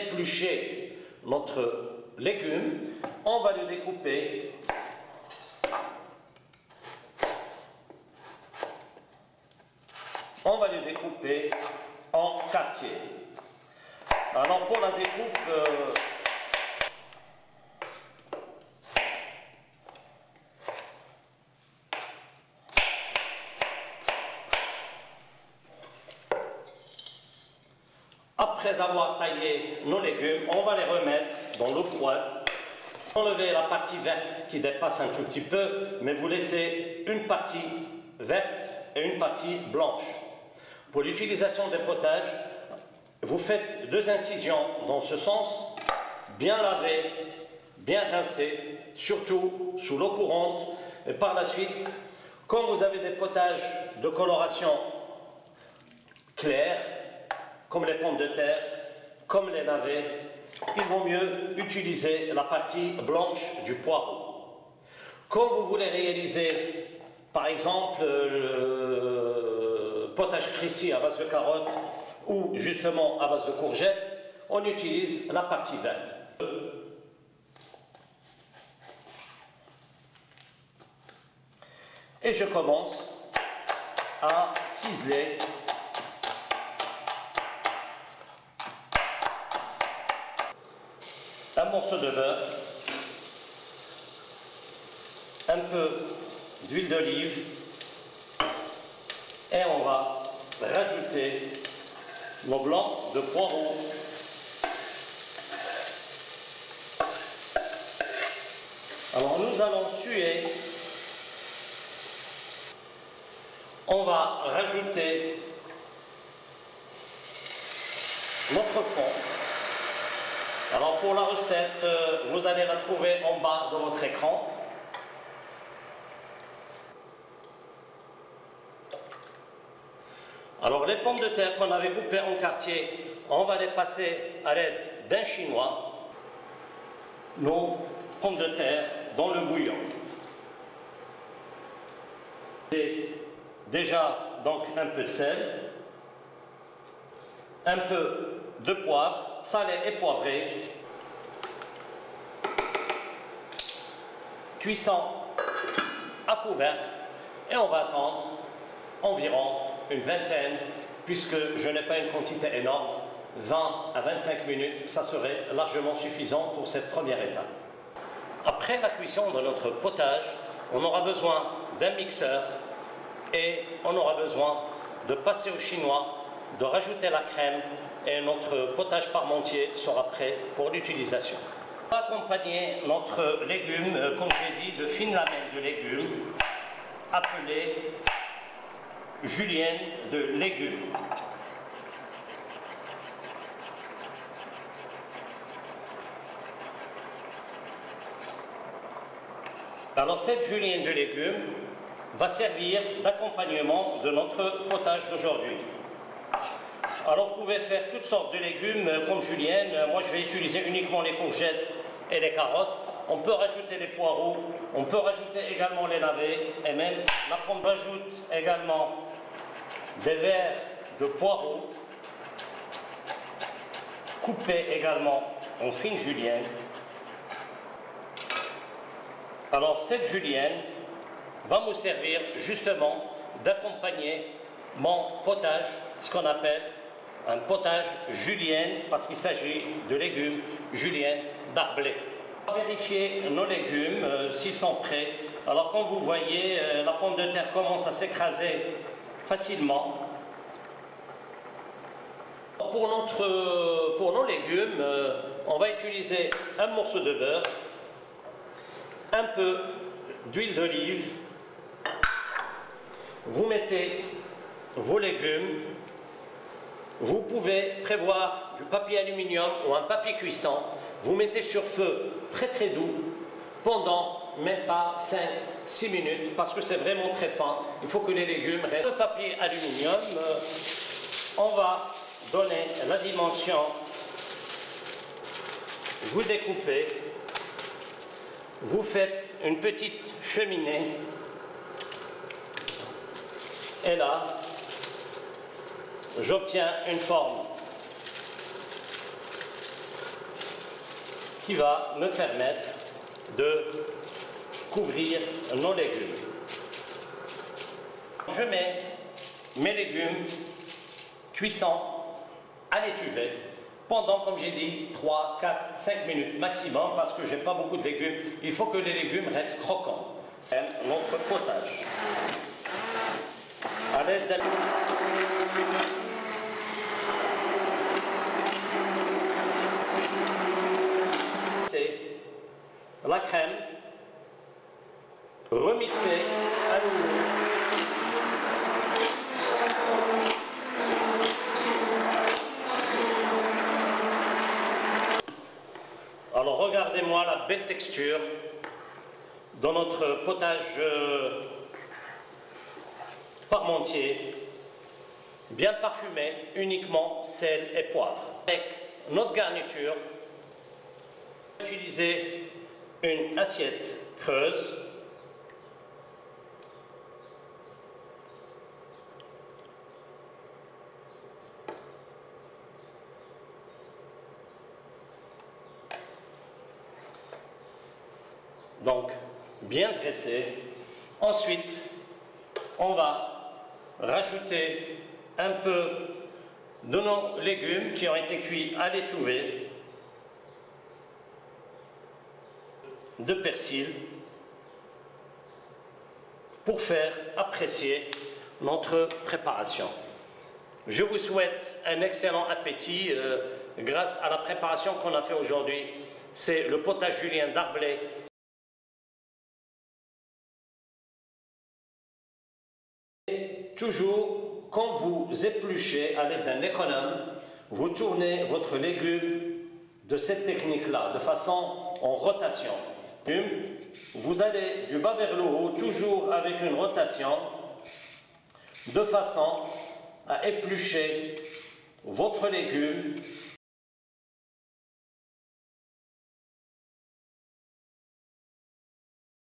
d'éplucher notre légume, on va le découper en quartiers. Alors pour la découpe, après avoir taillé nos légumes, on va les remettre dans l'eau froide. Enlevez la partie verte qui dépasse un tout petit peu, mais vous laissez une partie verte et une partie blanche. Pour l'utilisation des potages, vous faites 2 incisions dans ce sens, bien laver, bien rincer, surtout sous l'eau courante. Et par la suite, quand vous avez des potages de coloration claire, comme les pommes de terre, comme les navets, il vaut mieux utiliser la partie blanche du poireau. Quand vous voulez réaliser, par exemple, le potage Christie à base de carottes ou justement à base de courgettes, on utilise la partie verte. Et je commence à ciseler un morceau de beurre, un peu d'huile d'olive et on va rajouter nos blancs de poireaux. Alors nous allons suer. On va rajouter notre fond. Alors pour la recette, vous allez la trouver en bas de votre écran. Alors les pommes de terre qu'on avait coupées en quartiers, on va les passer à l'aide d'un chinois. Nos pommes de terre dans le bouillon. C'est déjà donc un peu de sel, un peu de poivre, salé et poivré, cuisson à couvercle et on va attendre environ une vingtaine, puisque je n'ai pas une quantité énorme, 20 à 25 minutes, ça serait largement suffisant pour cette première étape. Après la cuisson de notre potage, on aura besoin d'un mixeur et on aura besoin de passer au chinois, de rajouter la crème et notre potage parmentier sera prêt pour l'utilisation. On va accompagner notre légume, comme j'ai dit, de fines lamelles de légumes appelées julienne de légumes. Alors cette julienne de légumes va servir d'accompagnement de notre potage d'aujourd'hui. Alors vous pouvez faire toutes sortes de légumes comme julienne. Moi je vais utiliser uniquement les courgettes et les carottes. On peut rajouter les poireaux, on peut rajouter également les navets et même la pomme. On rajoute également des verres de poireaux coupés également en fines juliennes. Alors cette julienne va me servir justement d'accompagner mon potage, ce qu'on appelle un potage julienne, parce qu'il s'agit de légumes julienne d'Arblay. On va vérifier nos légumes s'ils sont prêts. Alors comme vous voyez, la pomme de terre commence à s'écraser facilement. Pour nos légumes, on va utiliser un morceau de beurre, un peu d'huile d'olive. Vous mettez vos légumes. Vous pouvez prévoir du papier aluminium ou un papier cuisson. Vous mettez sur feu très très doux pendant même pas 5-6 minutes parce que c'est vraiment très fin. Il faut que les légumes restent. Le papier aluminium, on va donner la dimension. Vous découpez. Vous faites une petite cheminée. Et là, j'obtiens une forme qui va me permettre de couvrir nos légumes. Je mets mes légumes cuissants à l'étuvée pendant, comme j'ai dit, 3, 4, 5 minutes maximum parce que je n'ai pas beaucoup de légumes. Il faut que les légumes restent croquants. C'est notre potage. À l'aide d'un... La crème, remixée à nouveau. Alors regardez-moi la belle texture dans notre potage parmentier, bien parfumé, uniquement sel et poivre. Avec notre garniture, on va utiliser une assiette creuse. Donc, bien dressée. Ensuite, on va rajouter un peu de nos légumes qui ont été cuits à l'étouvé, de persil, pour faire apprécier notre préparation. Je vous souhaite un excellent appétit grâce à la préparation qu'on a fait aujourd'hui. C'est le potage julien d'Arblay. Toujours, quand vous épluchez à l'aide d'un économe, vous tournez votre légume de cette technique-là, de façon en rotation. Vous allez du bas vers le haut, toujours avec une rotation, de façon à éplucher votre légume